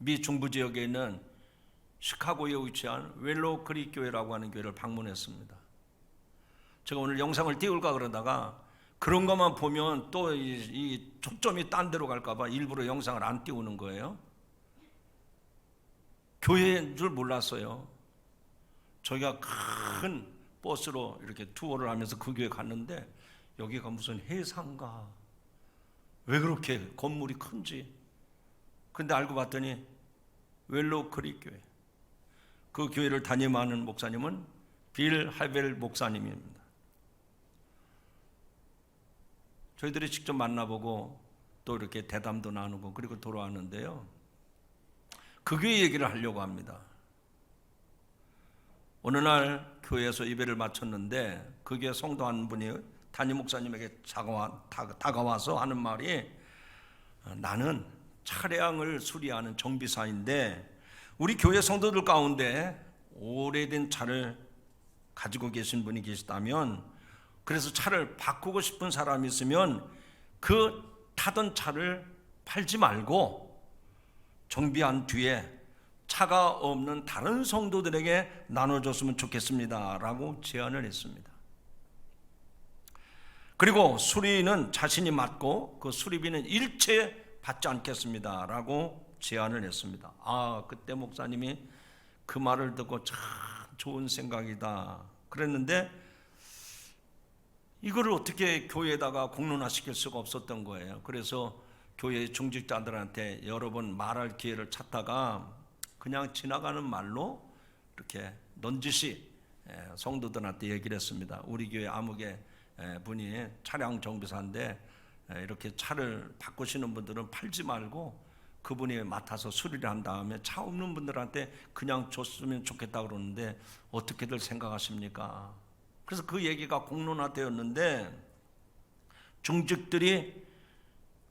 미 중부 지역에 있는 시카고에 위치한 웰로 크릭 교회라고 하는 교회를 방문했습니다. 제가 오늘 영상을 띄울까 그러다가 그런 것만 보면 또 이 초점이 딴 데로 갈까 봐 일부러 영상을 안 띄우는 거예요. 교회인 줄 몰랐어요. 저희가 큰 버스로 이렇게 투어를 하면서 그 교회 갔는데 여기가 무슨 해상가, 왜 그렇게 건물이 큰지. 근데 알고 봤더니 웰로 크릭 교회, 그 교회를 담임하는 목사님은 빌 할벨 목사님입니다. 저희들이 직접 만나보고 또 이렇게 대담도 나누고 그리고 돌아왔는데요, 그 교회 얘기를 하려고 합니다. 어느 날 교회에서 예배를 마쳤는데 그 교회 성도 한 분이 담임 목사님에게 다가와서 하는 말이, 나는 차량을 수리하는 정비사인데 우리 교회 성도들 가운데 오래된 차를 가지고 계신 분이 계시다면, 그래서 차를 바꾸고 싶은 사람이 있으면 그 타던 차를 팔지 말고 정비한 뒤에 차가 없는 다른 성도들에게 나눠줬으면 좋겠습니다 라고 제안을 했습니다. 그리고 수리는 자신이 맡고 그 수리비는 일체 받지 않겠습니다 라고 제안을 했습니다. 그때 목사님이 그 말을 듣고 참 좋은 생각이다 그랬는데, 이거를 어떻게 교회에다가 공론화시킬 수가 없었던 거예요. 그래서 교회 중직자들한테 여러 번 말할 기회를 찾다가 그냥 지나가는 말로 이렇게 넌지시 성도들한테 얘기를 했습니다. 우리 교회 아무개 분이 차량 정비사인데 이렇게 차를 바꾸시는 분들은 팔지 말고 그분이 맡아서 수리를 한 다음에 차 없는 분들한테 그냥 줬으면 좋겠다 그러는데 어떻게들 생각하십니까? 그래서 그 얘기가 공론화되었는데 중직들이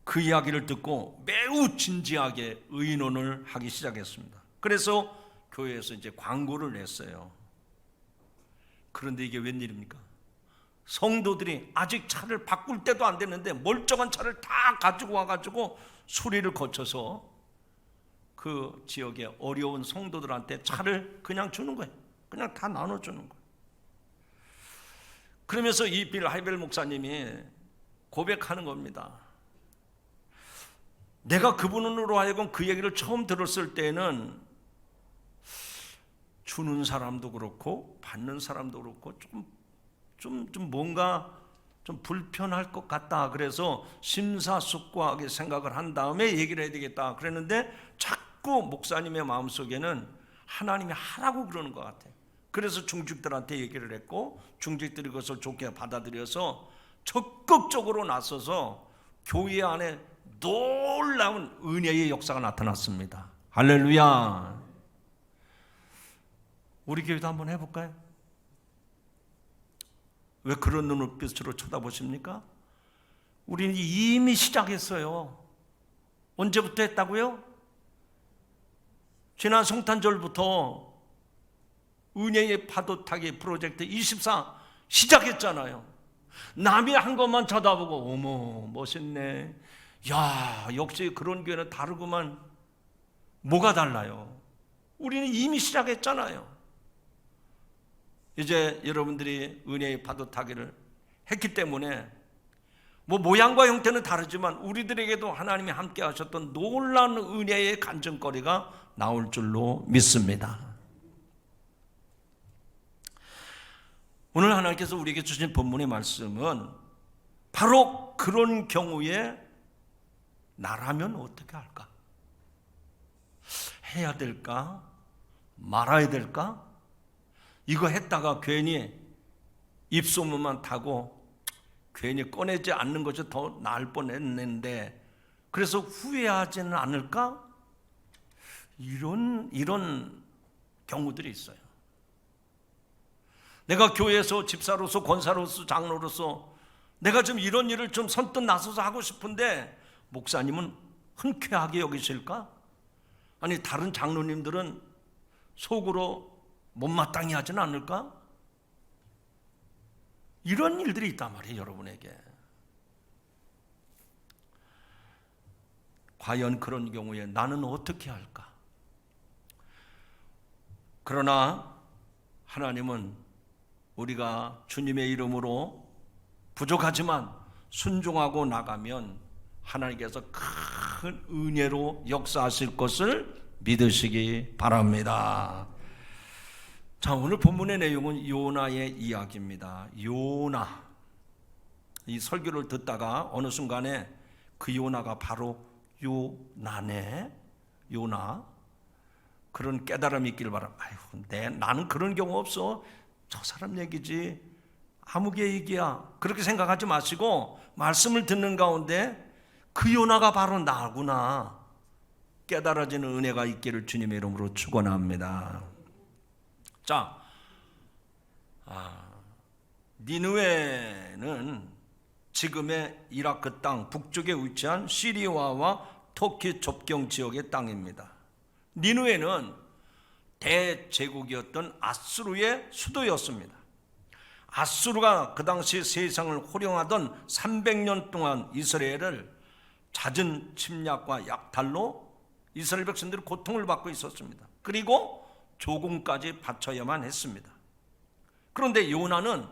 그 이야기를 듣고 매우 진지하게 의논을 하기 시작했습니다. 그래서 교회에서 이제 광고를 냈어요. 그런데 이게 웬일입니까? 성도들이 아직 차를 바꿀 때도 안 됐는데 멀쩡한 차를 다 가지고 와가지고 수리를 거쳐서 그 지역의 어려운 성도들한테 차를 그냥 주는 거예요. 그냥 다 나눠주는 거예요. 그러면서 이 빌 하이벨 목사님이 고백하는 겁니다. 내가 그분으로 하여금 그 얘기를 처음 들었을 때는 주는 사람도 그렇고 받는 사람도 그렇고 좀 뭔가 좀 불편할 것 같다. 그래서 심사숙고하게 생각을 한 다음에 얘기를 해야 되겠다 그랬는데 자꾸 목사님의 마음속에는 하나님이 하라고 그러는 것 같아요. 그래서 중직들한테 얘기를 했고 중직들이 그것을 좋게 받아들여서 적극적으로 나서서 교회 안에 놀라운 은혜의 역사가 나타났습니다. 할렐루야. 우리 교회도 한번 해볼까요? 왜 그런 눈빛으로 쳐다보십니까? 우리는 이미 시작했어요. 언제부터 했다고요? 지난 성탄절부터 은혜의 파도 타기 프로젝트 24 시작했잖아요. 남이 한 것만 쳐다보고 어머 멋있네, 야 역시 그런 교회는 다르구만. 뭐가 달라요? 우리는 이미 시작했잖아요. 이제 여러분들이 은혜의 파도 타기를 했기 때문에 뭐 모양과 형태는 다르지만 우리들에게도 하나님이 함께 하셨던 놀라운 은혜의 간증거리가 나올 줄로 믿습니다. 오늘 하나님께서 우리에게 주신 본문의 말씀은 바로 그런 경우에 나라면 어떻게 할까? 해야 될까? 말아야 될까? 이거 했다가 괜히 입소문만 타고 괜히 꺼내지 않는 것이 더 나을 뻔했는데 그래서 후회하지는 않을까? 이런 경우들이 있어요. 내가 교회에서 집사로서 권사로서 장로로서 내가 좀 이런 일을 좀 선뜻 나서서 하고 싶은데 목사님은 흔쾌하게 여기실까? 아니 다른 장로님들은 속으로 못마땅히 하지는 않을까? 이런 일들이 있단 말이에요. 여러분에게 과연 그런 경우에 나는 어떻게 할까? 그러나 하나님은 우리가 주님의 이름으로 부족하지만 순종하고 나가면 하나님께서 큰 은혜로 역사하실 것을 믿으시기 바랍니다. 자, 오늘 본문의 내용은 요나의 이야기입니다. 요나. 이 설교를 듣다가 어느 순간에 그 요나가 바로 요나네. 요나. 그런 깨달음이 있기를 바랍니다. 아유, 나는 그런 경우 없어. 저 사람 얘기지. 아무개 얘기야. 그렇게 생각하지 마시고 말씀을 듣는 가운데 그 요나가 바로 나구나 깨달아지는 은혜가 있기를 주님의 이름으로 축원합니다. 자, 니느웨는 지금의 이라크 땅 북쪽에 위치한 시리아와 터키 접경 지역의 땅입니다. 니느웨는 대제국이었던 아수르의 수도였습니다. 아수르가 그 당시 세상을 호령하던 300년 동안 이스라엘을 잦은 침략과 약탈로 이스라엘 백성들이 고통을 받고 있었습니다. 그리고 조공까지 바쳐야만 했습니다. 그런데 요나는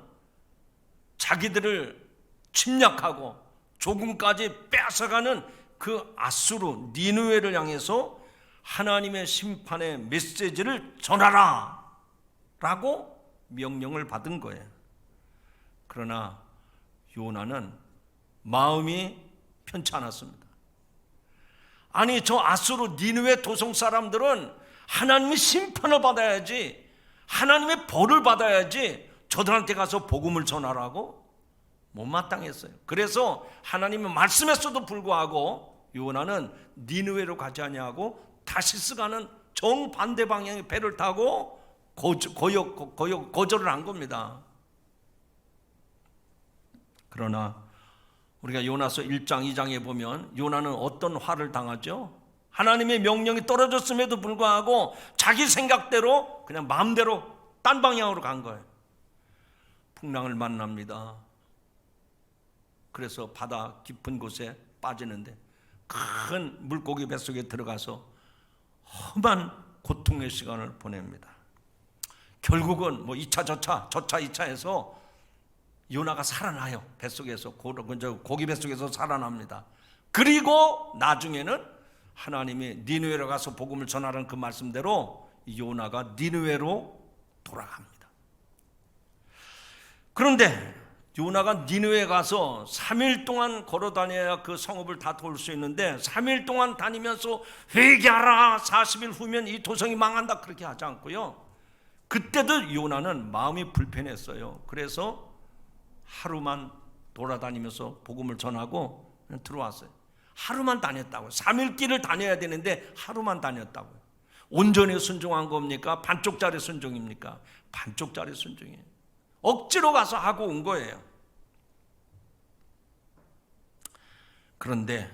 자기들을 침략하고 조공까지 뺏어가는 그 아수르 니느웨를 향해서 하나님의 심판의 메시지를 전하라 라고 명령을 받은 거예요. 그러나 요나는 마음이 편치 않았습니다. 아니, 저 아수르 니느웨 도성 사람들은 하나님의 심판을 받아야지, 하나님의 벌을 받아야지 저들한테 가서 복음을 전하라고 못마땅했어요. 그래서 하나님의 말씀에서도 불구하고 요나는 니느웨로 가지 아니하고 다시스 가는 정반대 방향의 배를 타고 거절을 한 겁니다. 그러나 우리가 요나서 1장 2장에 보면 요나는 어떤 화를 당하죠? 하나님의 명령이 떨어졌음에도 불구하고 자기 생각대로 그냥 마음대로 딴 방향으로 간 거예요. 풍랑을 만납니다. 그래서 바다 깊은 곳에 빠지는데 큰 물고기 뱃속에 들어가서 험한 고통의 시간을 보냅니다. 결국은 뭐 2차 저차 2차 해서 요나가 살아나요. 뱃속에서 고기 뱃속에서 살아납니다. 그리고 나중에는 하나님이 니느웨로 가서 복음을 전하라는 그 말씀대로 요나가 니느웨로 돌아갑니다. 그런데 요나가 니느웨에 가서 3일 동안 걸어 다녀야 그 성읍을 다 돌 수 있는데 3일 동안 다니면서 회개하라 40일 후면 이 도성이 망한다 그렇게 하지 않고요. 그때도 요나는 마음이 불편했어요. 그래서 하루만 돌아다니면서 복음을 전하고 들어왔어요. 하루만 다녔다고요. 3일 길을 다녀야 되는데 하루만 다녔다고요. 온전히 순종한 겁니까? 반쪽짜리 순종입니까? 반쪽짜리 순종이에요. 억지로 가서 하고 온 거예요. 그런데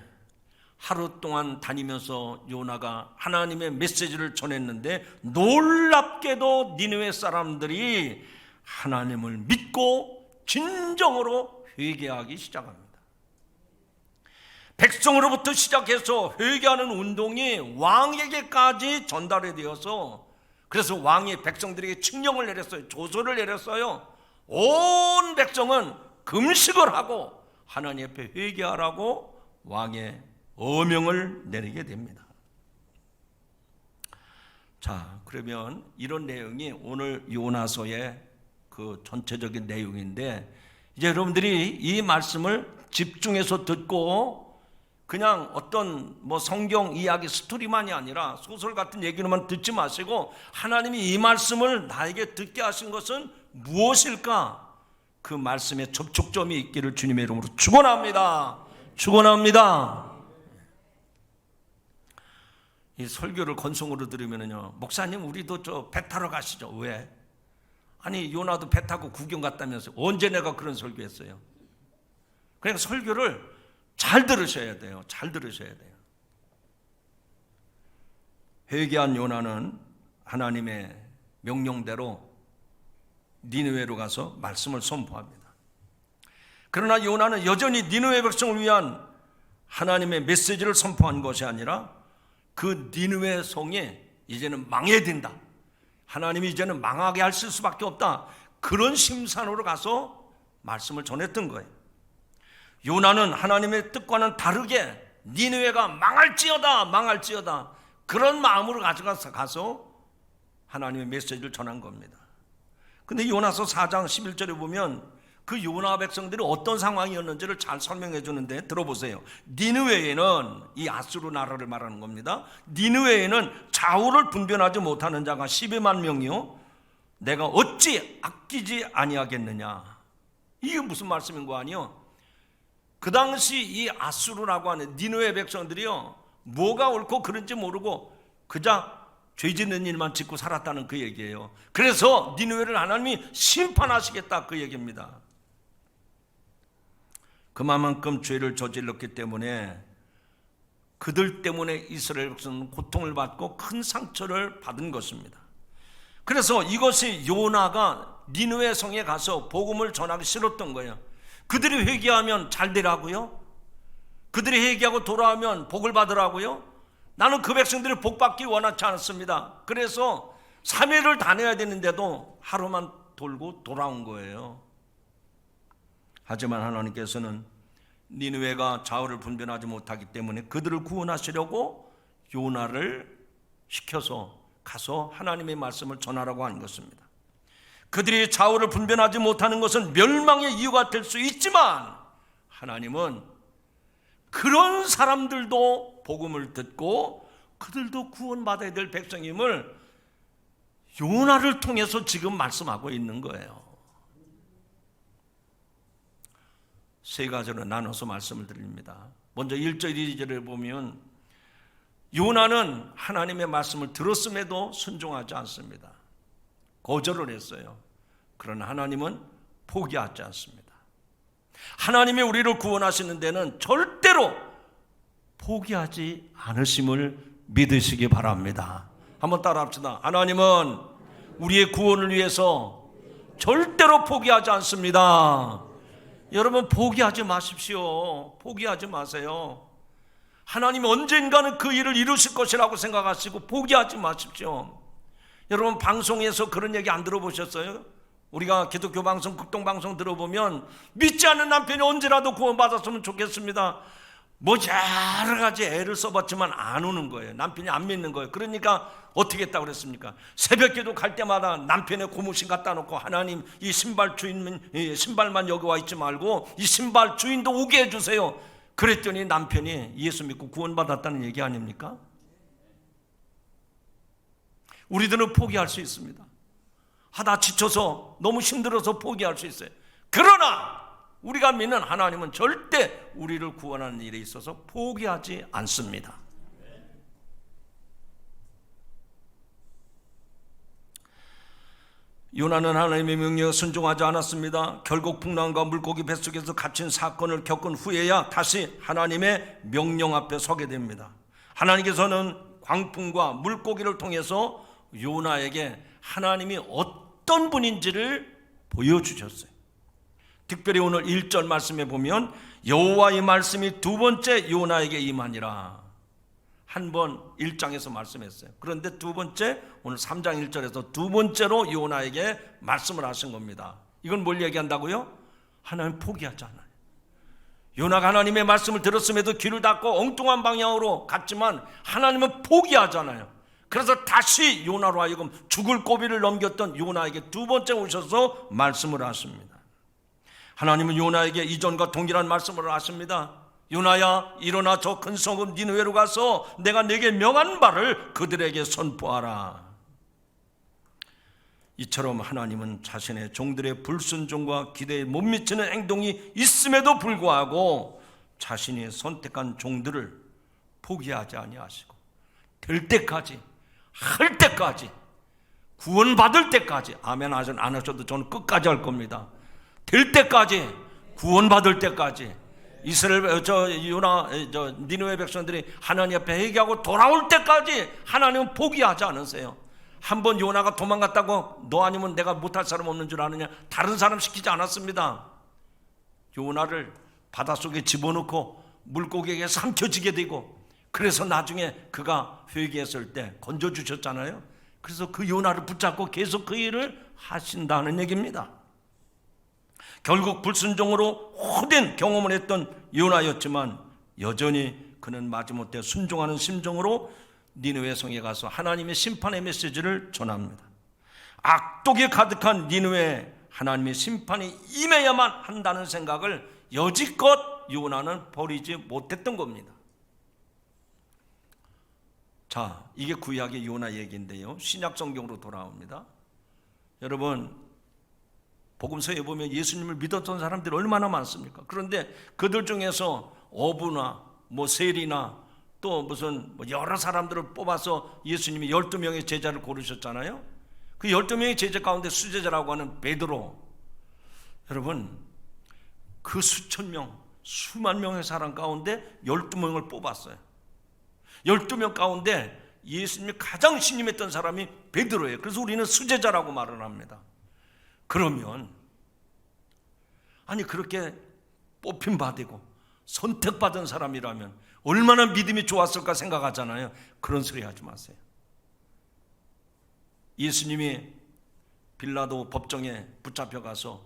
하루 동안 다니면서 요나가 하나님의 메시지를 전했는데 놀랍게도 니느웨 사람들이 하나님을 믿고 진정으로 회개하기 시작합니다. 백성으로부터 시작해서 회개하는 운동이 왕에게까지 전달이 되어서 그래서 왕이 백성들에게 칙령을 내렸어요. 조서를 내렸어요. 온 백성은 금식을 하고 하나님 앞에 회개하라고 왕의 어명을 내리게 됩니다. 자, 그러면 이런 내용이 오늘 요나서의 그 전체적인 내용인데 이제 여러분들이 이 말씀을 집중해서 듣고 그냥 어떤 뭐 성경 이야기 스토리만이 아니라 소설 같은 얘기로만 듣지 마시고 하나님이 이 말씀을 나에게 듣게 하신 것은 무엇일까? 그 말씀에 접촉점이 있기를 주님의 이름으로 축원합니다. 축원합니다. 이 설교를 건성으로 들으면요, 목사님 우리도 저 배 타러 가시죠. 왜? 아니 요나도 배 타고 구경 갔다면서 언제 내가 그런 설교했어요? 그러니까 설교를 잘 들으셔야 돼요. 잘 들으셔야 돼요. 회개한 요나는 하나님의 명령대로 니느웨로 가서 말씀을 선포합니다. 그러나 요나는 여전히 니느웨 백성을 위한 하나님의 메시지를 선포한 것이 아니라 그 니느웨 성이 이제는 망해야 된다. 하나님이 이제는 망하게 하실 수밖에 없다. 그런 심산으로 가서 말씀을 전했던 거예요. 요나는 하나님의 뜻과는 다르게 니느웨가 망할지어다 그런 마음으로 가서 하나님의 메시지를 전한 겁니다. 근데 요나서 4장 11절에 보면 그 요나 백성들이 어떤 상황이었는지를 잘 설명해 주는데 들어보세요. 니느웨에는, 이 아수르 나라를 말하는 겁니다. 니느웨에는 좌우를 분별하지 못하는 자가 12만 명이요, 내가 어찌 아끼지 아니하겠느냐. 이게 무슨 말씀인 거 아니요? 그 당시 이 아수르라고 하는 니느웨 백성들이요, 뭐가 옳고 그른지 모르고 그저 죄 짓는 일만 짓고 살았다는 그 얘기예요. 그래서 니느웨를 하나님이 심판하시겠다, 그 얘기입니다. 그만큼 죄를 저질렀기 때문에 그들 때문에 이스라엘 백성은 고통을 받고 큰 상처를 받은 것입니다. 그래서 이것이 요나가 니느웨 성에 가서 복음을 전하기 싫었던 거예요. 그들이 회개하면 잘 되라고요? 그들이 회개하고 돌아오면 복을 받으라고요? 나는 그 백성들이 복 받기 원하지 않습니다. 그래서 3회를 다녀야 되는데도 하루만 돌고 돌아온 거예요. 하지만 하나님께서는 니느웨가 좌우를 분별하지 못하기 때문에 그들을 구원하시려고 요나를 시켜서 가서 하나님의 말씀을 전하라고 하는 것입니다. 그들이 좌우를 분별하지 못하는 것은 멸망의 이유가 될 수 있지만 하나님은 그런 사람들도 복음을 듣고 그들도 구원받아야 될 백성임을 요나를 통해서 지금 말씀하고 있는 거예요. 세 가지로 나눠서 말씀을 드립니다. 먼저 1절 2절을 보면 요나는 하나님의 말씀을 들었음에도 순종하지 않습니다. 거절을 했어요. 그러나 하나님은 포기하지 않습니다. 하나님이 우리를 구원하시는 데는 절대로 포기하지 않으심을 믿으시기 바랍니다. 한번 따라합시다. 하나님은 우리의 구원을 위해서 절대로 포기하지 않습니다. 여러분, 포기하지 마십시오. 포기하지 마세요. 하나님이 언젠가는 그 일을 이루실 것이라고 생각하시고 포기하지 마십시오. 여러분, 방송에서 그런 얘기 안 들어보셨어요? 우리가 기독교 방송, 극동방송 들어보면 믿지 않는 남편이 언제라도 구원받았으면 좋겠습니다. 뭐 여러 가지 애를 써봤지만 안 오는 거예요. 남편이 안 믿는 거예요. 그러니까 어떻게 했다고 그랬습니까? 새벽기도 갈 때마다 남편의 고무신 갖다 놓고, 하나님 이 신발 신발만 여기 와 있지 말고 이 신발 주인도 오게 해주세요. 그랬더니 남편이 예수 믿고 구원받았다는 얘기 아닙니까? 우리들은 포기할 수 있습니다. 하다 지쳐서 너무 힘들어서 포기할 수 있어요. 그러나 우리가 믿는 하나님은 절대 우리를 구원하는 일에 있어서 포기하지 않습니다. 요나는 하나님의 명령에 순종하지 않았습니다. 결국 풍랑과 물고기 뱃속에서 갇힌 사건을 겪은 후에야 다시 하나님의 명령 앞에 서게 됩니다. 하나님께서는 광풍과 물고기를 통해서 요나에게 하나님이 어떤 분인지를 보여주셨어요. 특별히 오늘 1절 말씀에 보면 여호와의 말씀이 두 번째 요나에게 임하니라. 한 번 1장에서 말씀했어요. 그런데 두 번째, 오늘 3장 1절에서 두 번째로 요나에게 말씀을 하신 겁니다. 이건 뭘 얘기한다고요? 하나님 포기하지 않아요. 요나가 하나님의 말씀을 들었음에도 귀를 닫고 엉뚱한 방향으로 갔지만 하나님은 포기하잖아요. 그래서 다시 요나로 하여금 죽을 고비를 넘겼던 요나에게 두 번째 오셔서 말씀을 하십니다. 하나님은 요나에게 이전과 동일한 말씀을 하십니다. 요나야, 일어나 저 큰 성읍 니느웨로 가서 내가 내게 명한 바를 그들에게 선포하라. 이처럼 하나님은 자신의 종들의 불순종과 기대에 못 미치는 행동이 있음에도 불구하고 자신이 선택한 종들을 포기하지 아니하시고 될 때까지, 할 때까지, 구원받을 때까지, 아멘 안 하셔도 저는 끝까지 할 겁니다. 될 때까지, 구원받을 때까지, 이스라엘 니느웨 백성들이 하나님 앞에 회개하고 돌아올 때까지 하나님은 포기하지 않으세요. 한번 요나가 도망갔다고 너 아니면 내가 못할 사람 없는 줄 아느냐, 다른 사람 시키지 않았습니다. 요나를 바닷속에 집어넣고 물고기에게 삼켜지게 되고, 그래서 나중에 그가 회개했을 때 건져주셨잖아요. 그래서 그 요나를 붙잡고 계속 그 일을 하신다는 얘기입니다. 결국 불순종으로 호된 경험을 했던 요나였지만 여전히 그는 마지못해 순종하는 심정으로 니느웨 성에 가서 하나님의 심판의 메시지를 전합니다. 악독이 가득한 니느웨 하나님의 심판이 임해야만 한다는 생각을 여지껏 요나는 버리지 못했던 겁니다. 자, 이게 구약의 요나 얘기인데요, 신약 성경으로 돌아옵니다. 여러분, 복음서에 보면 예수님을 믿었던 사람들이 얼마나 많습니까? 그런데 그들 중에서 어부나 세리나 또 무슨 여러 사람들을 뽑아서 예수님이 12명의 제자를 고르셨잖아요. 그 12명의 제자 가운데 수제자라고 하는 베드로, 여러분, 그 수천 명, 수만 명의 사람 가운데 12명을 뽑았어요. 12명 가운데 예수님이 가장 신임했던 사람이 베드로예요. 그래서 우리는 수제자라고 말을 합니다. 그러면 아니, 그렇게 뽑힘받고 선택받은 사람이라면 얼마나 믿음이 좋았을까 생각하잖아요. 그런 소리 하지 마세요. 예수님이 빌라도 법정에 붙잡혀가서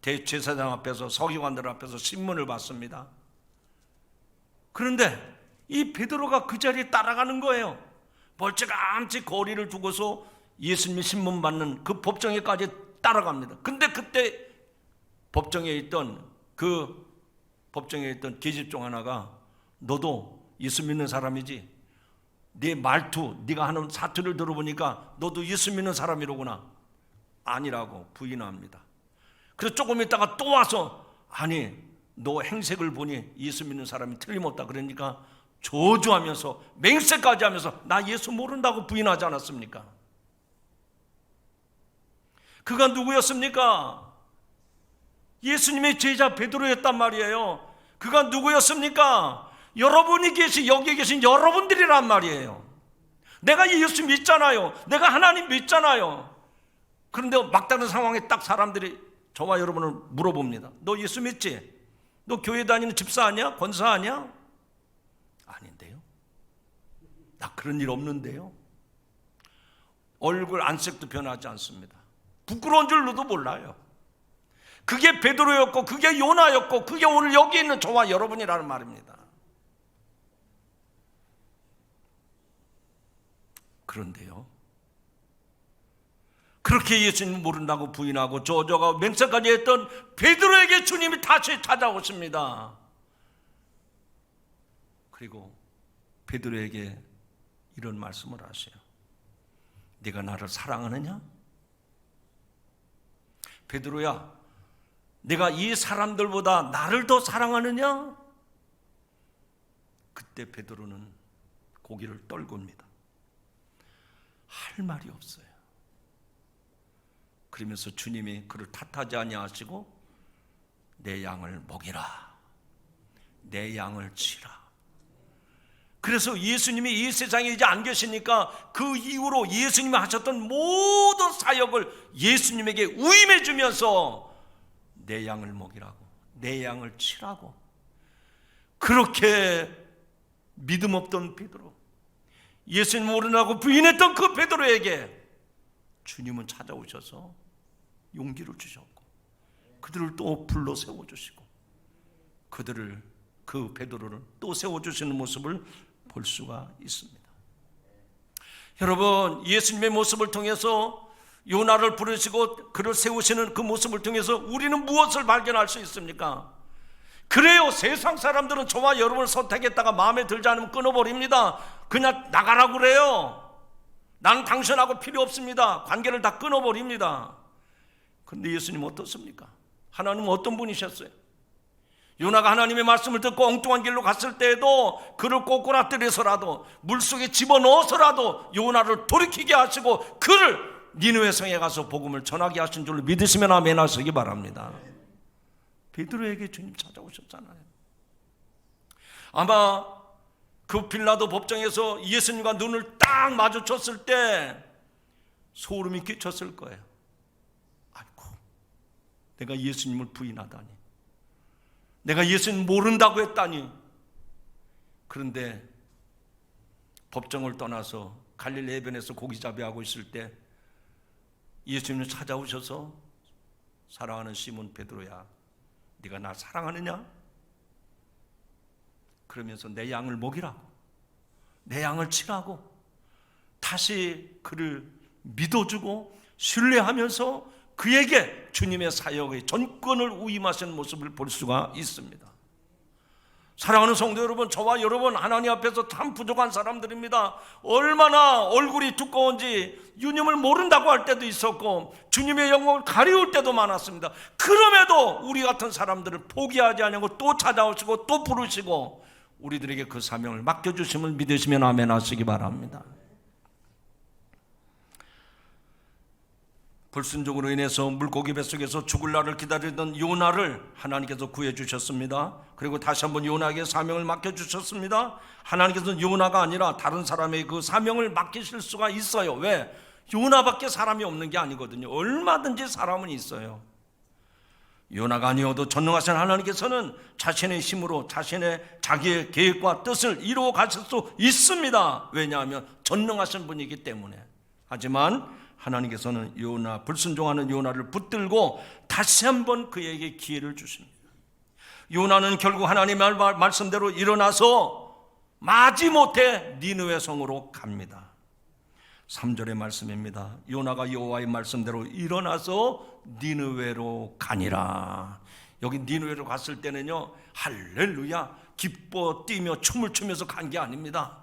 대제사장 앞에서, 서기관들 앞에서 신문을 받습니다. 그런데 이 베드로가 그 자리에 따라가는 거예요. 멀찌감치 거리를 두고서 예수님이 신문 받는 그 법정에까지 따라갑니다. 근데 그때 법정에 있던 계집종 하나가, 너도 예수 믿는 사람이지? 네 말투, 네가 하는 사투를 들어보니까 너도 예수 믿는 사람이로구나. 아니라고 부인합니다. 그래서 조금 있다가 또 와서, 아니, 너 행색을 보니 예수 믿는 사람이 틀림없다. 그러니까 저주하면서 맹세까지 하면서 나 예수 모른다고 부인하지 않았습니까? 그가 누구였습니까? 예수님의 제자 베드로였단 말이에요. 그가 누구였습니까? 여러분이 여기에 계신 여러분들이란 말이에요. 내가 예수 믿잖아요. 내가 하나님 믿잖아요. 그런데 막다른 상황에 딱 사람들이 저와 여러분을 물어봅니다. 너 예수 믿지? 너 교회 다니는 집사 아니야? 권사 아니야? 아닌데요. 나 그런 일 없는데요. 얼굴 안색도 변하지 않습니다. 부끄러운 줄로도 몰라요. 그게 베드로였고, 그게 요나였고, 그게 오늘 여기 있는 저와 여러분이라는 말입니다. 그런데요, 그렇게 예수님 모른다고 부인하고 저주하고 맹세까지 했던 베드로에게 주님이 다시 찾아오십니다. 그리고 베드로에게 이런 말씀을 하세요. 네가 나를 사랑하느냐? 베드로야, 내가 이 사람들보다 나를 더 사랑하느냐? 그때 베드로는 고개를 떨굽니다. 할 말이 없어요. 그러면서 주님이 그를 탓하지 아니하시고 내 양을 먹이라, 내 양을 치라. 그래서 예수님이 이 세상에 이제 안 계시니까 그 이후로 예수님이 하셨던 모든 사역을 예수님에게 위임해 주면서 내 양을 먹이라고, 내 양을 치라고. 그렇게 믿음 없던 베드로, 예수님 모르라고 부인했던 그 베드로에게 주님은 찾아오셔서 용기를 주셨고 그들을 또 불러 세워주시고 그 베드로를 또 세워주시는 모습을 볼 수가 있습니다. 여러분, 예수님의 모습을 통해서, 요나를 부르시고 그를 세우시는 그 모습을 통해서 우리는 무엇을 발견할 수 있습니까? 그래요, 세상 사람들은 저와 여러분을 선택했다가 마음에 들지 않으면 끊어버립니다. 그냥 나가라고 그래요. 나는 당신하고 필요 없습니다. 관계를 다 끊어버립니다. 그런데 예수님 어떻습니까? 하나님은 어떤 분이셨어요? 요나가 하나님의 말씀을 듣고 엉뚱한 길로 갔을 때에도 그를 꼬꾸라뜨려서라도 물속에 집어넣어서라도 요나를 돌이키게 하시고 그를 니느웨 성에 가서 복음을 전하게 하신 줄로 믿으시면 아멘 하시기 바랍니다. 베드로에게 주님 찾아오셨잖아요. 아마 그 빌라도 법정에서 예수님과 눈을 딱 마주쳤을 때 소름이 끼쳤을 거예요. 아이고, 내가 예수님을 부인하다니, 내가 예수님 모른다고 했다니. 그런데 법정을 떠나서 갈릴리 해변에서 고기잡이하고 있을 때 예수님이 찾아오셔서 사랑하는 시몬 베드로야, 네가 나 사랑하느냐? 그러면서 내 양을 먹이라고, 내 양을 치라고 다시 그를 믿어주고 신뢰하면서 그에게 주님의 사역의 전권을 위임하신 모습을 볼 수가 있습니다. 사랑하는 성도 여러분, 저와 여러분 하나님 앞에서 참 부족한 사람들입니다. 얼마나 얼굴이 두꺼운지 주님을 모른다고 할 때도 있었고 주님의 영광을 가리울 때도 많았습니다. 그럼에도 우리 같은 사람들을 포기하지 않고 또 찾아오시고 또 부르시고 우리들에게 그 사명을 맡겨주심을 믿으시면 아멘 하시기 바랍니다. 불순종으로 인해서 물고기 뱃속에서 죽을 날을 기다리던 요나를 하나님께서 구해주셨습니다. 그리고 다시 한번 요나에게 사명을 맡겨주셨습니다. 하나님께서는 요나가 아니라 다른 사람에게 그 사명을 맡기실 수가 있어요. 왜? 요나밖에 사람이 없는 게 아니거든요. 얼마든지 사람은 있어요. 요나가 아니어도 전능하신 하나님께서는 자신의 힘으로 자기의 계획과 뜻을 이루어 가실 수 있습니다. 왜냐하면 전능하신 분이기 때문에. 하지만 하나님께서는 불순종하는 요나를 붙들고 다시 한번 그에게 기회를 주십니다. 요나는 결국 하나님의 말씀대로 일어나서 마지못해 니느웨 성으로 갑니다. 3절의 말씀입니다. 요나가 여호와의 말씀대로 일어나서 니느웨로 가니라. 여기 니느웨로 갔을 때는요, 할렐루야 기뻐 뛰며 춤을 추면서 간 게 아닙니다.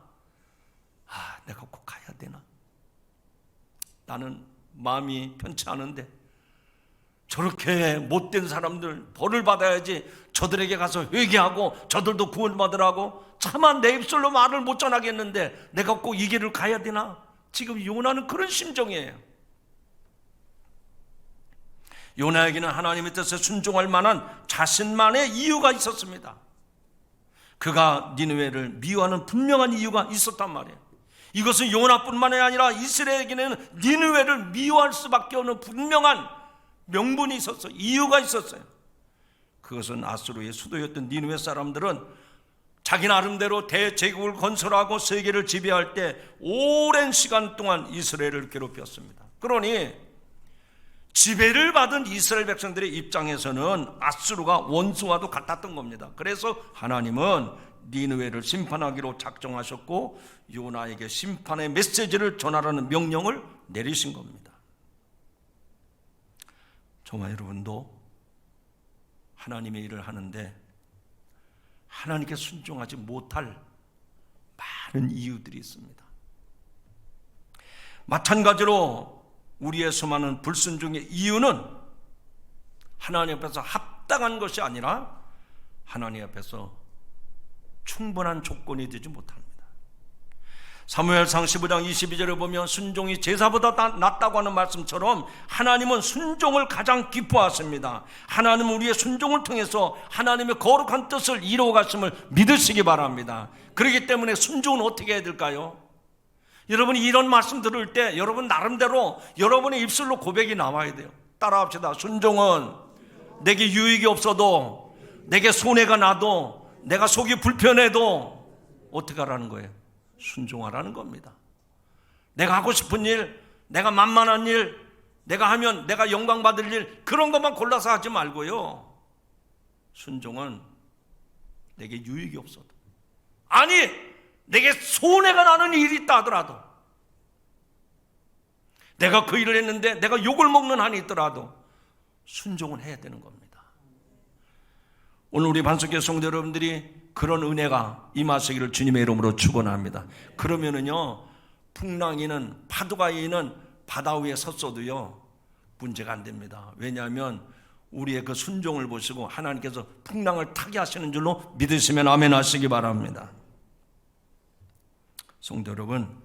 내가 꼭 가야 되나? 나는 마음이 편치 않은데 저렇게 못된 사람들 벌을 받아야지, 저들에게 가서 회개하고 저들도 구원받으라고 차마 내 입술로 말을 못 전하겠는데 내가 꼭 이 길을 가야 되나? 지금 요나는 그런 심정이에요. 요나에게는 하나님의 뜻에 순종할 만한 자신만의 이유가 있었습니다. 그가 니느웨를 미워하는 분명한 이유가 있었단 말이에요. 이것은 요나뿐만이 아니라 이스라엘에게는 니느웨를 미워할 수밖에 없는 분명한 명분이 있었어요. 이유가 있었어요. 그것은 아수르의 수도였던 니느웨 사람들은 자기 나름대로 대제국을 건설하고 세계를 지배할 때 오랜 시간 동안 이스라엘을 괴롭혔습니다. 그러니 지배를 받은 이스라엘 백성들의 입장에서는 아수르가 원수와도 같았던 겁니다. 그래서 하나님은 니느웨를 심판하기로 작정하셨고 요나에게 심판의 메시지를 전하라는 명령을 내리신 겁니다. 저와 여러분도 하나님의 일을 하는데 하나님께 순종하지 못할 많은 이유들이 있습니다. 마찬가지로 우리의 수많은 불순종의 이유는 하나님 앞에서 합당한 것이 아니라 하나님 앞에서 충분한 조건이 되지 못합니다. 사무엘상 15장 22절에 보면 순종이 제사보다 낫다고 하는 말씀처럼 하나님은 순종을 가장 기뻐하십니다. 하나님은 우리의 순종을 통해서 하나님의 거룩한 뜻을 이루어 가심을 믿으시기 바랍니다. 그렇기 때문에 순종은 어떻게 해야 될까요? 여러분이 이런 말씀 들을 때 여러분 나름대로 여러분의 입술로 고백이 나와야 돼요. 따라합시다. 순종은 내게 유익이 없어도, 내게 손해가 나도, 내가 속이 불편해도 어떻게 하라는 거예요? 순종하라는 겁니다. 내가 하고 싶은 일, 내가 만만한 일, 내가 하면 내가 영광 받을 일, 그런 것만 골라서 하지 말고요. 순종은 내게 유익이 없어도, 아니 내게 손해가 나는 일이 있다 하더라도, 내가 그 일을 했는데 내가 욕을 먹는 한이 있더라도 순종은 해야 되는 겁니다. 오늘 우리 반석교 성도 여러분들이 그런 은혜가 임하시기를 주님의 이름으로 축원합니다. 그러면은요, 풍랑이는 파도가 이는 바다 위에 섰어도요 문제가 안 됩니다. 왜냐하면 우리의 그 순종을 보시고 하나님께서 풍랑을 타게 하시는 줄로 믿으시면 아멘 하시기 바랍니다. 성도 여러분,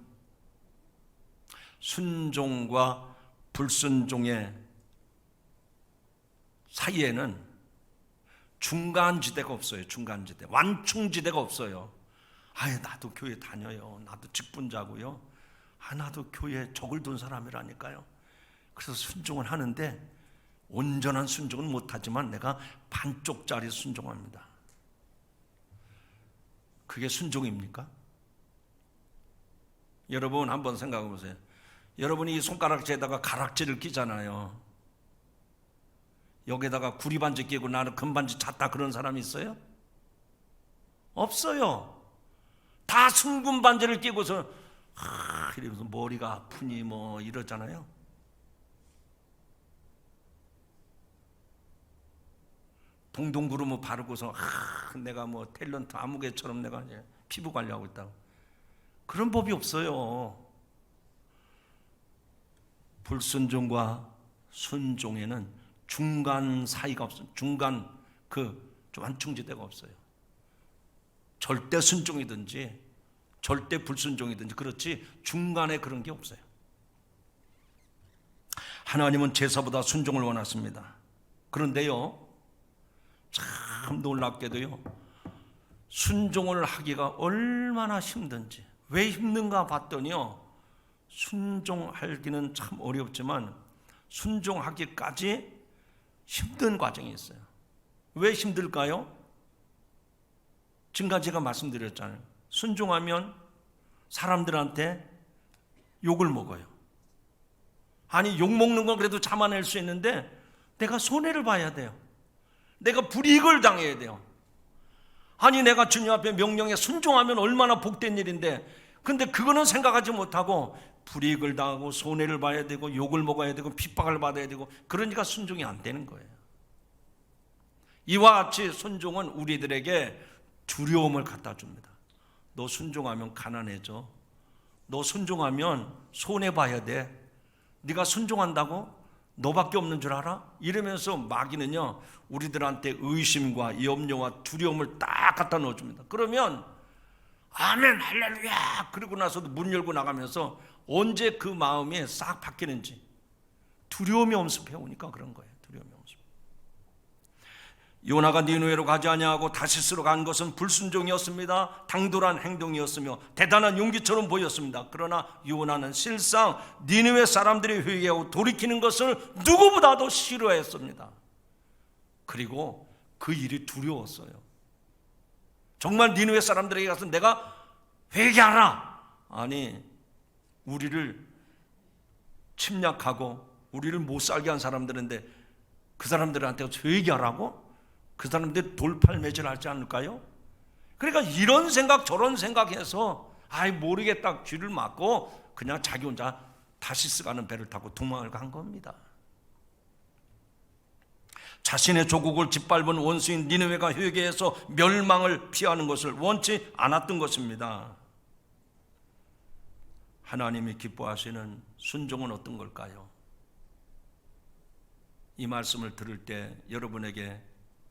순종과 불순종의 사이에는 중간지대가 없어요. 중간지대, 완충지대가 없어요. 나도 교회 다녀요. 나도 직분자고요. 나도 교회에 적을 둔 사람이라니까요. 그래서 순종을 하는데 온전한 순종은 못하지만 내가 반쪽짜리 순종합니다. 그게 순종입니까? 여러분 한번 생각해 보세요. 여러분이 이 손가락질에다가 가락지를 끼잖아요. 여기다가 구리반지 끼고 나는 금반지 찼다 그런 사람이 있어요? 없어요. 다 순금 반지를 끼고서 이러면서 머리가 아프니 뭐 이러잖아요. 동동구르무 바르고서 내가 뭐 탤런트 아무개처럼 내가 피부 관리하고 있다고. 그런 법이 없어요. 불순종과 순종에는 중간 사이가 없어요. 중간 좀 완충지대가 없어요. 절대 순종이든지 절대 불순종이든지 그렇지 중간에 그런 게 없어요. 하나님은 제사보다 순종을 원하십니다. 그런데요, 참 놀랍게도요, 순종을 하기가 얼마나 힘든지. 왜 힘든가 봤더니요, 순종하기는 참 어렵지만 순종하기까지 힘든 과정이 있어요. 왜 힘들까요? 지금까지 제가 말씀드렸잖아요. 순종하면 사람들한테 욕을 먹어요. 아니, 욕 먹는 건 그래도 참아낼 수 있는데 내가 손해를 봐야 돼요. 내가 불이익을 당해야 돼요. 아니, 내가 주님 앞에 명령에 순종하면 얼마나 복된 일인데, 근데 그거는 생각하지 못하고 불이익을 당하고 손해를 봐야 되고 욕을 먹어야 되고 핍박을 받아야 되고, 그러니까 순종이 안 되는 거예요. 이와 같이 순종은 우리들에게 두려움을 갖다 줍니다. 너 순종하면 가난해져. 너 순종하면 손해봐야 돼. 네가 순종한다고? 너밖에 없는 줄 알아? 이러면서 마귀는요, 우리들한테 의심과 염려와 두려움을 딱 갖다 넣어줍니다. 그러면 아멘 할렐루야 그러고 나서도 문 열고 나가면서 언제 그 마음이 싹 바뀌는지 두려움이 엄습해 오니까 그런 거예요. 두려움이 엄습. 요나가 니느웨로 가지 아니하고 다시스로 간 것은 불순종이었습니다. 당돌한 행동이었으며 대단한 용기처럼 보였습니다. 그러나 요나는 실상 니느웨 사람들이 회개하고 돌이키는 것을 누구보다도 싫어했습니다. 그리고 그 일이 두려웠어요. 정말 니느웨 사람들에게 가서 내가 회개하라, 아니 우리를 침략하고 우리를 못 살게 한 사람들인데 그 사람들한테 회개하라고? 그 사람들 돌팔매질 하지 않을까요? 그러니까 이런 생각 저런 생각해서 모르겠다 귀를 막고 그냥 자기 혼자 다시스 가는 배를 타고 도망을 간 겁니다. 자신의 조국을 짓밟은 원수인 니느웨가 회개해서 멸망을 피하는 것을 원치 않았던 것입니다. 하나님이 기뻐하시는 순종은 어떤 걸까요? 이 말씀을 들을 때 여러분에게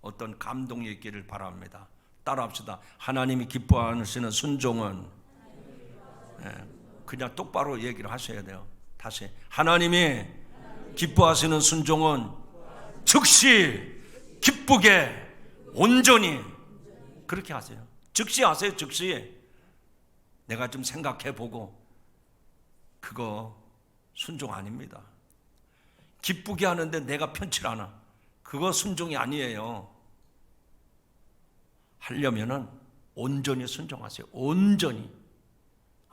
어떤 감동이 있기를 바랍니다. 따라합시다. 하나님이 기뻐하시는 순종은, 그냥 똑바로 얘기를 하셔야 돼요. 다시, 하나님이 기뻐하시는 순종은 즉시 기쁘게 온전히, 그렇게 하세요. 즉시 하세요. 즉시. 내가 좀 생각해보고 그거 순종 아닙니다. 기쁘게 하는데 내가 편치를 않아, 그거 순종이 아니에요. 하려면은 온전히 순종하세요. 온전히.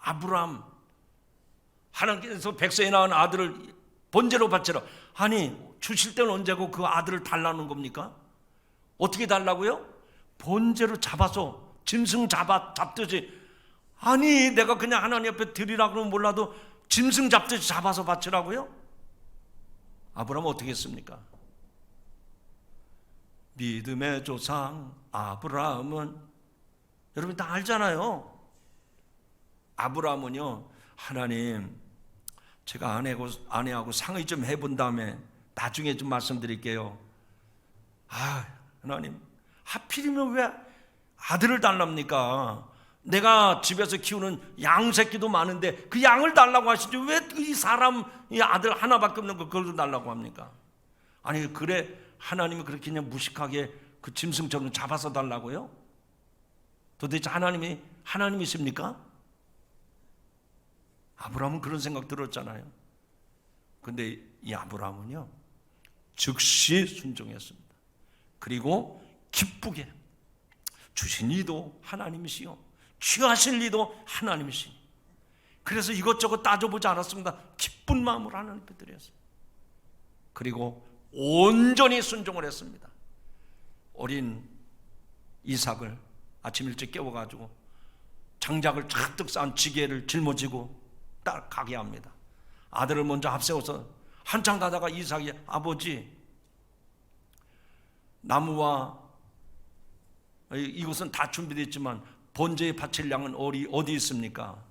아브라함, 하나님께서 백성이 낳은 아들을 번제로 바치라. 아니, 주실 때는 언제고 그 아들을 달라는 겁니까? 어떻게 달라고요? 번제로 잡아서 짐승 잡듯이. 아니, 내가 그냥 하나님 앞에 드리라 그러면 몰라도 짐승 잡듯이 잡아서 바치라고요? 아브라함은 어떻게 했습니까? 믿음의 조상 아브라함은, 여러분 다 알잖아요. 아브라함은요, 하나님 제가 아내하고 상의 좀 해본 다음에 나중에 좀 말씀드릴게요. 하나님 하필이면 왜 아들을 달랍니까? 내가 집에서 키우는 양 새끼도 많은데 그 양을 달라고 하시죠. 왜 이 사람 이 아들 하나밖에 없는 거 그걸 달라고 합니까? 아니, 그래 하나님이 그렇게 그냥 무식하게 그 짐승처럼 잡아서 달라고요? 도대체 하나님이 하나님이십니까? 아브라함은 그런 생각 들었잖아요. 근데 이 아브라함은요, 즉시 순종했습니다. 그리고 기쁘게, 주신 이도 하나님이시요 취하실 이도 하나님이시니 그래서 이것저것 따져보지 않았습니다. 기쁜 마음으로 하나님 앞에 드렸어요. 그리고 온전히 순종을 했습니다. 어린 이삭을 아침 일찍 깨워가지고 장작을 잔뜩 쌓은 지게를 짊어지고 딱 가게 합니다. 아들을 먼저 앞세워서 한참 가다가 이삭이 아버지, 나무와 이것은 다 준비되어 있지만 번제에 바칠 양은 어디 있습니까?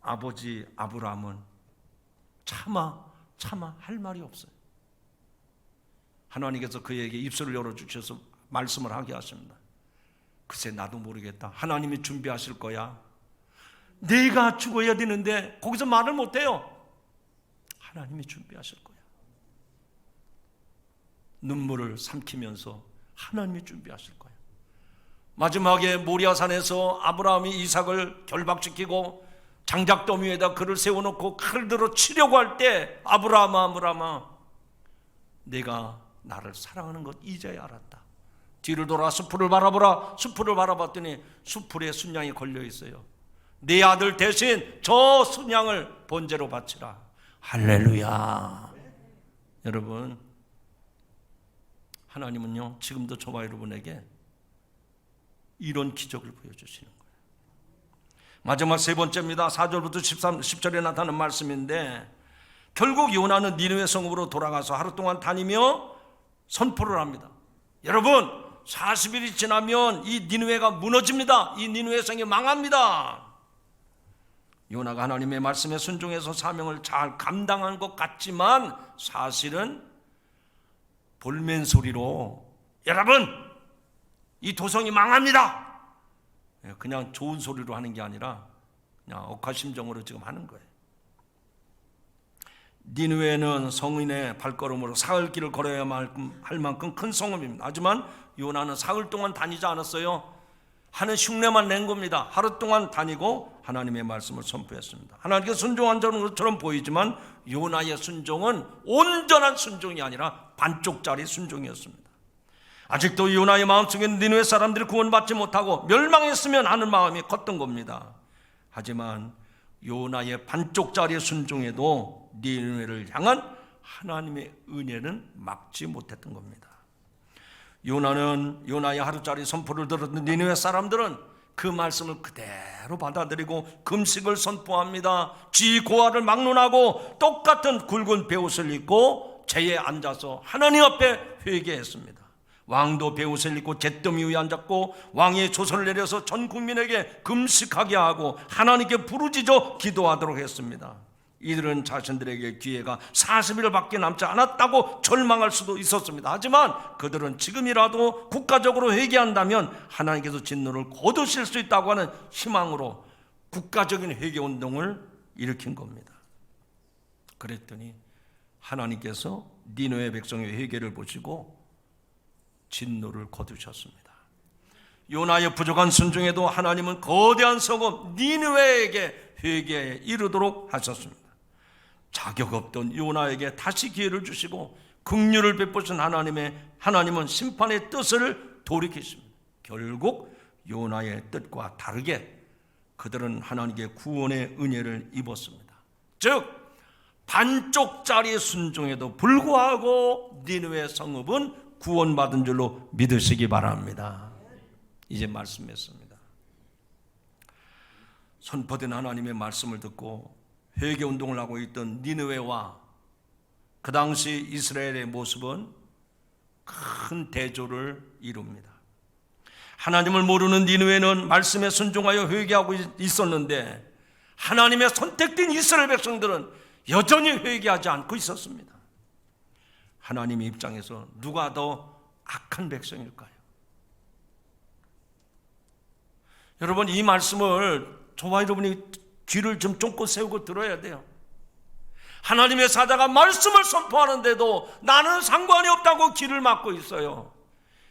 아버지 아브라함은 차마 할 말이 없어요. 하나님께서 그에게 입술을 열어주셔서 말씀을 하게 하십니다. 글쎄 나도 모르겠다. 하나님이 준비하실 거야. 내가 죽어야 되는데 거기서 말을 못해요. 하나님이 준비하실 거야. 눈물을 삼키면서 하나님이 준비하실 거야. 마지막에 모리아산에서 아브라함이 이삭을 결박시키고 장작더미 위에다 그를 세워놓고 칼을 들어 치려고 할 때 아브라함아 내가 나를 사랑하는 것 이제야 알았다. 뒤를 돌아 숲풀을 바라보라. 숲풀을 바라봤더니 숲풀에 순양이 걸려 있어요. 네 아들 대신 저 순양을 번제로 바치라. 할렐루야. 여러분, 하나님은요 지금도 저와 여러분에게 이런 기적을 보여주시는 거예요. 마지막 세 번째입니다. 4절부터 10절에 나타나는 말씀인데, 결국 요나는 니느웨 성읍으로 돌아가서 하루 동안 다니며 선포를 합니다. 여러분, 40일이 지나면 이 니느웨가 무너집니다. 이 니느웨 성이 망합니다. 요나가 하나님의 말씀에 순종해서 사명을 잘 감당한 것 같지만 사실은 볼멘 소리로 여러분 이 도성이 망합니다, 그냥 좋은 소리로 하는 게 아니라 그냥 억하심정으로 지금 하는 거예요. 니느웨는 성인의 발걸음으로 사흘 길을 걸어야 할 만큼 큰 성읍입니다. 하지만 요나는 사흘 동안 다니지 않았어요. 하는 흉내만 낸 겁니다. 하루 동안 다니고 하나님의 말씀을 선포했습니다. 하나님께 순종한 것처럼 보이지만 요나의 순종은 온전한 순종이 아니라 반쪽짜리 순종이었습니다. 아직도 요나의 마음속에는 니느웨 사람들이 구원받지 못하고 멸망했으면 하는 마음이 컸던 겁니다. 하지만 요나의 반쪽짜리 순종에도 니느웨를 향한 하나님의 은혜는 막지 못했던 겁니다. 요나의 하루짜리 선포를 들었던 니느웨 사람들은 그 말씀을 그대로 받아들이고 금식을 선포합니다. 쥐 고아를 막론하고 똑같은 굵은 베옷을 입고 제에 앉아서 하나님 앞에 회개했습니다. 왕도 베옷을 입고 잿더미 위에 앉았고 왕의 조서를 내려서 전 국민에게 금식하게 하고 하나님께 부르짖어 기도하도록 했습니다. 이들은 자신들에게 기회가 40일밖에 남지 않았다고 절망할 수도 있었습니다. 하지만 그들은 지금이라도 국가적으로 회개한다면 하나님께서 진노를 거두실 수 있다고 하는 희망으로 국가적인 회개운동을 일으킨 겁니다. 그랬더니 하나님께서 니느웨 백성의 회개를 보시고 진노를 거두셨습니다. 요나의 부족한 순종에도 하나님은 거대한 성읍 니느웨에게 회개에 이르도록 하셨습니다. 자격 없던 요나에게 다시 기회를 주시고 긍휼을 베푸신 하나님은 심판의 뜻을 돌이키십니다. 결국 요나의 뜻과 다르게 그들은 하나님께 구원의 은혜를 입었습니다. 즉 반쪽짜리 순종에도 불구하고 니느웨 성읍은 구원받은 줄로 믿으시기 바랍니다. 이제 말씀했습니다. 선포된 하나님의 말씀을 듣고 회개운동을 하고 있던 니느웨와 그 당시 이스라엘의 모습은 큰 대조를 이룹니다. 하나님을 모르는 니느웨는 말씀에 순종하여 회개하고 있었는데 하나님의 선택된 이스라엘 백성들은 여전히 회개하지 않고 있었습니다. 하나님의 입장에서 누가 더 악한 백성일까요? 여러분, 이 말씀을 저와 여러분이 귀를 좀 쫑긋 세우고 들어야 돼요. 하나님의 사자가 말씀을 선포하는데도 나는 상관이 없다고 귀를 막고 있어요.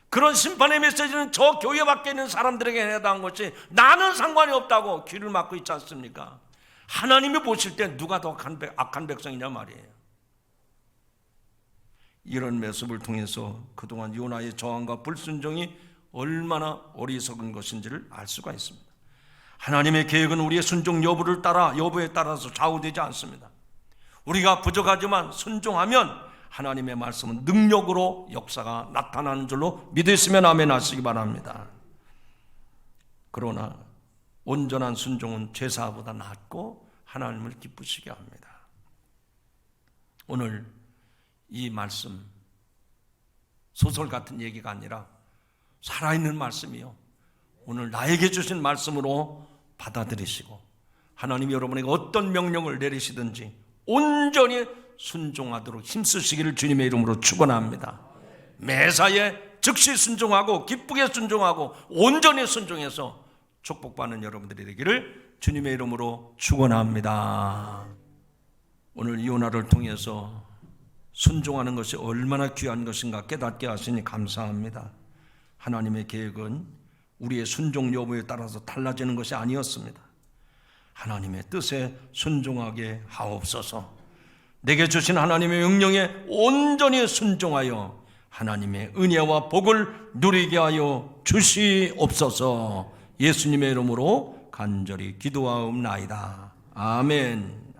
그런 심판의 메시지는 저 교회 밖에 있는 사람들에게 해당한 것이 나는 상관이 없다고 귀를 막고 있지 않습니까? 하나님이 보실 때 누가 더 악한 백성이냐 말이에요. 이런 모습을 통해서 그동안 요나의 저항과 불순종이 얼마나 어리석은 것인지를 알 수가 있습니다. 하나님의 계획은 우리의 순종 여부에 따라서 좌우되지 않습니다. 우리가 부족하지만 순종하면 하나님의 말씀은 능력으로 역사가 나타나는 줄로 믿으시면 아멘 하시기 바랍니다. 그러나 온전한 순종은 제사보다 낫고 하나님을 기쁘시게 합니다. 오늘 이 말씀 소설 같은 얘기가 아니라 살아있는 말씀이요, 오늘 나에게 주신 말씀으로 받아들이시고 하나님이 여러분에게 어떤 명령을 내리시든지 온전히 순종하도록 힘쓰시기를 주님의 이름으로 축원합니다. 매사에 즉시 순종하고 기쁘게 순종하고 온전히 순종해서 축복받는 여러분들이 되기를 주님의 이름으로 축원합니다. 오늘 이 요나를 통해서 순종하는 것이 얼마나 귀한 것인가 깨닫게 하시니 감사합니다. 하나님의 계획은 우리의 순종 여부에 따라서 달라지는 것이 아니었습니다. 하나님의 뜻에 순종하게 하옵소서. 내게 주신 하나님의 명령에 온전히 순종하여 하나님의 은혜와 복을 누리게 하여 주시옵소서. 예수님의 이름으로 간절히 기도하옵나이다. 아멘.